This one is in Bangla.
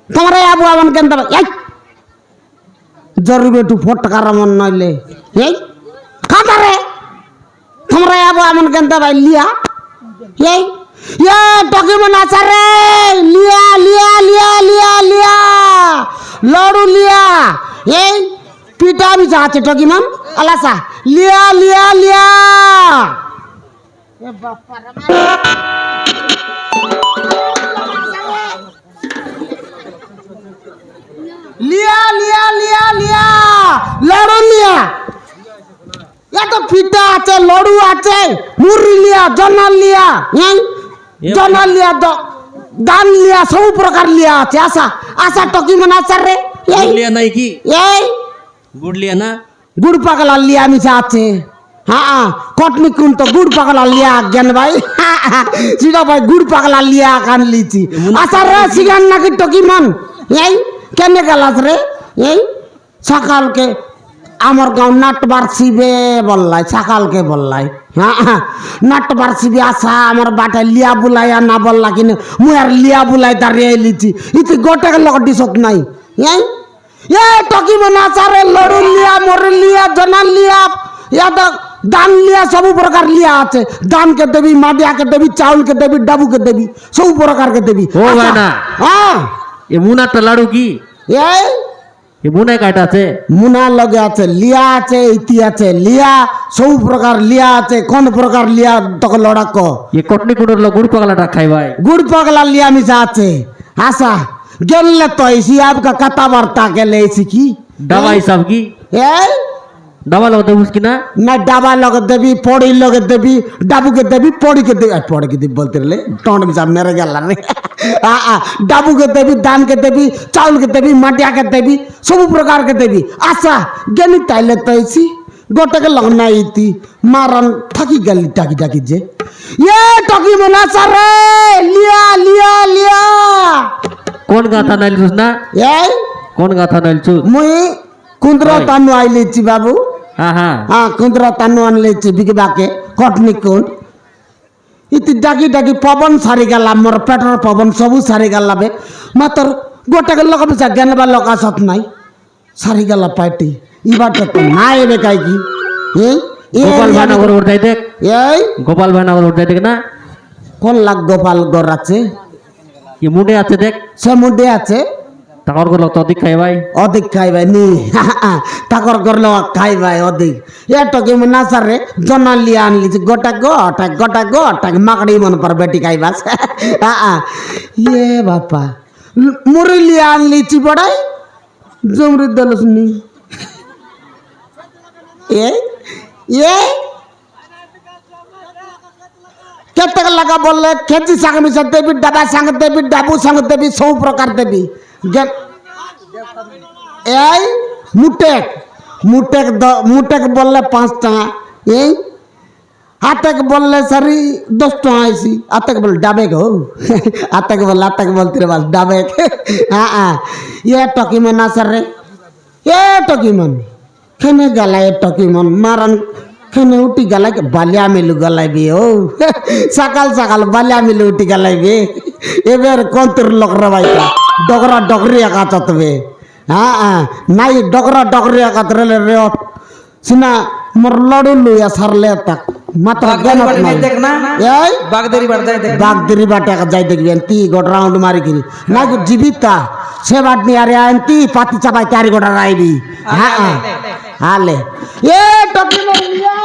তোমরা আবু আমন কেন দেবে এই জরুরি একটু ফটকার মন নইলে এই কাতারে তোমরা আবু আমন কেন দেবে লিয়া এই এ টকি মন আচারে লিয়া লিয়া লিয়া লিয়া লিয়া লড়ু লিয়া এই পিটা আমি চাচ্ছে টকি মন আলাসা লিয়া লিয়া লিয়া এ বাপ্পা রে লিয়া লিয়া লিয়া লিয়া লড়ু লিয়া এত পিঠা আছে লড়ু আছে মুড়ি লিয়া জনাল লিয়া জনাল লিয়া দান লিয়া সব প্রকার লিয়া আছে আসা আসা টকি মনে আছে রে গুড় লিয়া নাই কি এই গুড় লিয়া না গুড় পাগলা লিয়া মিশা আছে হ্যাঁ কটনি কুন তো গুড় পাগলা লিয়া জ্ঞান ভাই সেটা ভাই গুড় পাগলা লিয়া কান লিছি আসা রে সিগান নাকি টকি মন এই কেনে গেলাস রে এই সকালকে আমার গাঁও নাটবার শিবে বললাই সকালকে বললাই হ্যাঁ নাটবার শিবে আসা আমার বাটা লিয়া বুলাইয়া না বললা কিনে মুই আর লিয়া বুলাই দাঁড়িয়ে লিছি ইতি গোটাকে লোক দিছত নাই এই এ টকি মনে আচারে লড়ু লিয়া মরু লিয়া জনাল লিয়া ইয়াদা দান লিয়া সব প্রকার লিয়া আছে দানকে দেবী মাদিয়াকে দেবী চাউলকে দেবী ডাবুকে দেবী সব প্রকারকে দেবী ও ভাই না হ্যাঁ এ মুনাটা লাড়ু কি এই এ মুনায় কাটা আছে মুনা লগে আছে লিয়া আছে ইতি আছে লিয়া সব প্রকার লিয়া আছে কোন প্রকার লিয়া তখন লড়া ক এ কটনি কুড়োর লো গুড় পাগলাটা খাই ভাই গুড় পাগলা লিয়া মিশা আছে আশা গেলে তো এসি आपका कथा वार्ता के ले एसी की ডাবা হিসাব কি এই ডাবা লোক দেবুস কি না না ডাবা লগে দেবী পড়ি লগে দেবী ডাবুকে দেবী পড়িকে দেবী পড়িকে দেবী বলতে রে টন্ড মিশা মেরে গেল রে ডাবুকে দেবী দানকে দেবী চাউলকে দেবী মাটিয়াকে দেবী সব প্রকার के দেবী আশা গেলি তাইলে তো এসি গোটাকে লগ না ইতি মারন থাকি গেলি টাকি টাকি যে এ টকি মনা সারে লিয়া লিয়া লিয়া কোন গাথা নাইলছুস না এই কোন গাথা নাইলছুস মুই কুন্দ্রা তানু আইলেছি বাবু হ্যাঁ হ্যাঁ হ্যাঁ কুন্দ্রা তানু আনলেছি বিগবাকে কটনি কোন ইতি ডাকি ডাকি পবন সারি গেলাম মোর পেটর পবন সবু সারি গেলাবে মাত্র গোটাকে লোক বিছা জ্ঞানবা লোক আসত নাই সারি গেলা পাইটি ইবারটা তো না এবে কাই কি গোপাল ভাইনগর ওর যাই দেখ এই গোপাল ভাইনগর ওর যাই দেখ না কোন লাগ গোপাল গর আছে কি মুডে আছে দেখ সে মুডে আছে তাকর গুলো তো অধিক খাই ভাই অধিক খাইবাই নি তাকর করলে খাইবাই অধিক এটো কি না সারে জনা লিয়া আনলিছি গোটা গোটা মাকড়ি মন পর বেটি খাইবাস ইয়ে বাপা মুড়ি লিয়া আনলিছি বড়াই জমরি দলস নি এ এ কেতে লাগা বললে খেজি সাঙ্গ মিশা দেবী ডাবা সাঙ্গ দেবী ডাবু সাঙ্গ দেবী সব প্রকার দেবী এই মুটেক মুটেক মুটেক বললে 5 টাকা এই আতেক বললে সারি 10 টাকা আইসি আতেক বল ডাবে গো আতেক বলতে রে বাস ডাবে হ্যাঁ এ টকি মন আসারে এ টকি মন খেনে গেলা এ টকি মন মারন খেনে উঠি গেলা বালিয়া মিলু গলাইবি ও সকাল সকাল বালিয়া মিলু উঠি গলাইবি এবার কোনতর লোক রবাইতা ডগরা ডগরি একা চতবে হ্যাঁ নাই ডগরা ডগরি একা রে রে সিনা মোর লড়ু লুয়া সারলে তাক মাত্র জ্ঞান নাই দেখ না এই বাগদেরি বাট যাই দেখ বাগদেরি বাটে একা যাই দেখবেন তি গোট রাউন্ড মারি কিনি না জীবিতা সে বাট নি আরে আনতি পাতি চাপাই চারি গোটা রাইবি হ্যাঁ আলে এ টকি মরিয়া